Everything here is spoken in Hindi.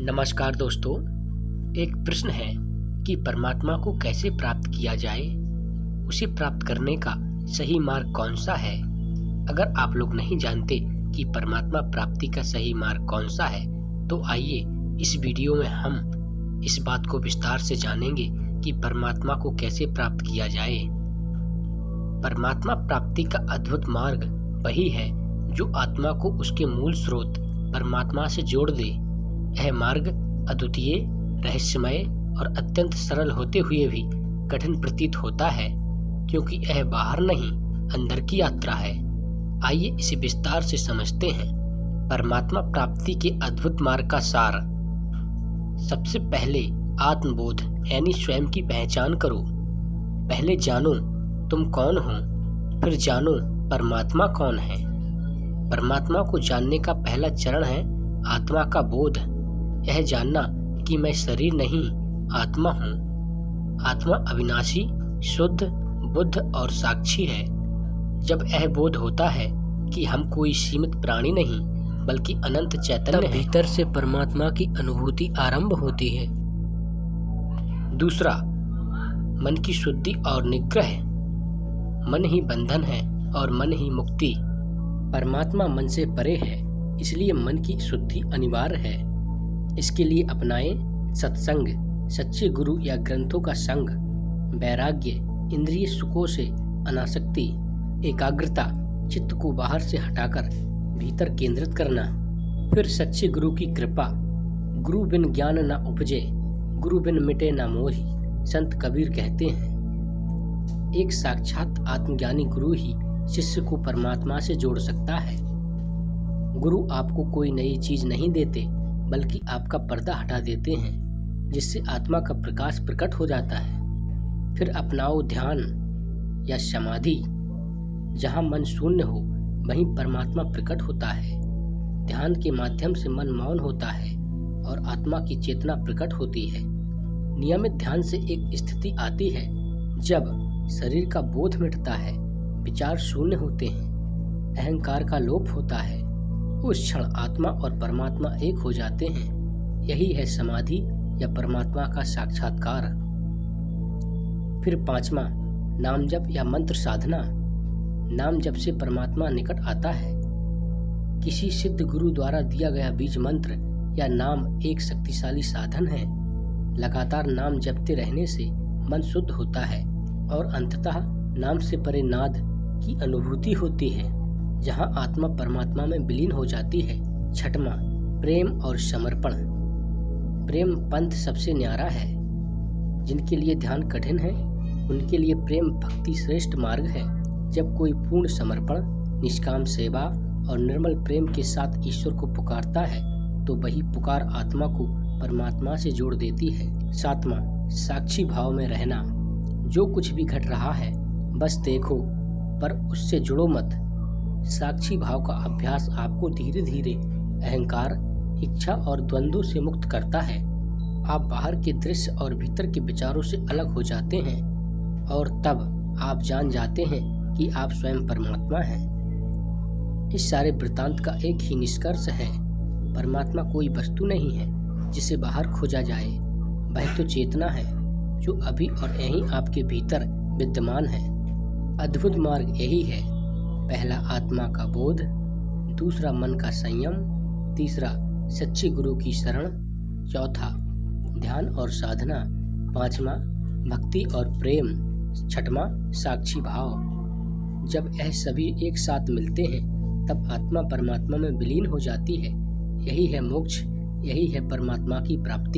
नमस्कार दोस्तों। एक प्रश्न है कि परमात्मा को कैसे प्राप्त किया जाए, उसे प्राप्त करने का सही मार्ग कौन सा है। अगर आप लोग नहीं जानते कि परमात्मा प्राप्ति का सही मार्ग कौन सा है, तो आइए इस वीडियो में हम इस बात को विस्तार से जानेंगे कि परमात्मा को कैसे प्राप्त किया जाए। परमात्मा प्राप्ति का अद्भुत मार्ग वही है जो आत्मा को उसके मूल स्रोत परमात्मा से जोड़ दे। यह मार्ग अद्वितीय, रहस्यमय और अत्यंत सरल होते हुए भी कठिन प्रतीत होता है, क्योंकि यह बाहर नहीं अंदर की यात्रा है। आइए इसे विस्तार से समझते हैं। परमात्मा प्राप्ति के अद्भुत मार्ग का सार। सबसे पहले आत्मबोध यानी स्वयं की पहचान करो। पहले जानो तुम कौन हो, फिर जानो परमात्मा कौन है। परमात्मा को जानने का पहला चरण है आत्मा का बोध। यह जानना कि मैं शरीर नहीं आत्मा हूँ। आत्मा अविनाशी, शुद्ध, बुद्ध और साक्षी है। जब यह बोध होता है कि हम कोई सीमित प्राणी नहीं बल्कि अनंत चैतन्य हैं, भीतर से परमात्मा की अनुभूति आरंभ होती है। दूसरा, मन की शुद्धि और निग्रह। मन ही बंधन है और मन ही मुक्ति। परमात्मा मन से परे है, इसलिए मन की शुद्धि अनिवार्य है। इसके लिए अपनाएं सत्संग, सच्चे गुरु या ग्रंथों का संग, वैराग्य, इंद्रिय सुखों से अनासक्ति, एकाग्रता, चित्त को बाहर से हटाकर भीतर केंद्रित करना, फिर सच्चे गुरु की कृपा। गुरु बिन ज्ञान न उपजे, गुरु बिन मिटे न मोहि, संत कबीर कहते हैं। एक साक्षात आत्मज्ञानी गुरु ही शिष्य को परमात्मा से जोड़ सकता है। गुरु आपको कोई नई चीज नहीं देते, बल्कि आपका पर्दा हटा देते हैं, जिससे आत्मा का प्रकाश प्रकट हो जाता है। फिर अपनाओ ध्यान या समाधि। जहाँ मन शून्य हो वहीं परमात्मा प्रकट होता है। ध्यान के माध्यम से मन मौन होता है और आत्मा की चेतना प्रकट होती है। नियमित ध्यान से एक स्थिति आती है जब शरीर का बोध मिटता है, विचार शून्य होते हैं, अहंकार का लोप होता है। उस क्षण आत्मा और परमात्मा एक हो जाते हैं। यही है समाधि या परमात्मा का साक्षात्कार। फिर पांचवा, नाम जप या मंत्र साधना। नाम जप से परमात्मा निकट आता है। किसी सिद्ध गुरु द्वारा दिया गया बीज मंत्र या नाम एक शक्तिशाली साधन है। लगातार नाम जपते रहने से मन शुद्ध होता है और अंततः नाम से परे नाद की अनुभूति होती है, जहाँ आत्मा परमात्मा में विलीन हो जाती है। छठवां, प्रेम और समर्पण। प्रेम पंथ सबसे न्यारा है। जिनके लिए ध्यान कठिन है, उनके लिए प्रेम भक्ति श्रेष्ठ मार्ग है। जब कोई पूर्ण समर्पण, निष्काम सेवा और निर्मल प्रेम के साथ ईश्वर को पुकारता है, तो वही पुकार आत्मा को परमात्मा से जोड़ देती है। सातवां, साक्षी भाव में रहना। जो कुछ भी घट रहा है बस देखो, पर उससे जुड़ो मत। साक्षी भाव का अभ्यास आपको धीरे धीरे अहंकार, इच्छा और द्वंद्वों से मुक्त करता है। आप बाहर के दृश्य और भीतर के विचारों से अलग हो जाते हैं और तब आप जान जाते हैं कि आप स्वयं परमात्मा हैं। इस सारे वृत्तांत का एक ही निष्कर्ष है, परमात्मा कोई वस्तु नहीं है जिसे बाहर खोजा जाए। वह तो चेतना है जो अभी और यहीं आपके भीतर विद्यमान है। अद्भुत मार्ग यही है। पहला आत्मा का बोध, दूसरा मन का संयम, तीसरा सच्चे गुरु की शरण, चौथा ध्यान और साधना, पांचवा भक्ति और प्रेम, छठवां साक्षी भाव। जब यह सभी एक साथ मिलते हैं तब आत्मा परमात्मा में विलीन हो जाती है। यही है मोक्ष, यही है परमात्मा की प्राप्ति।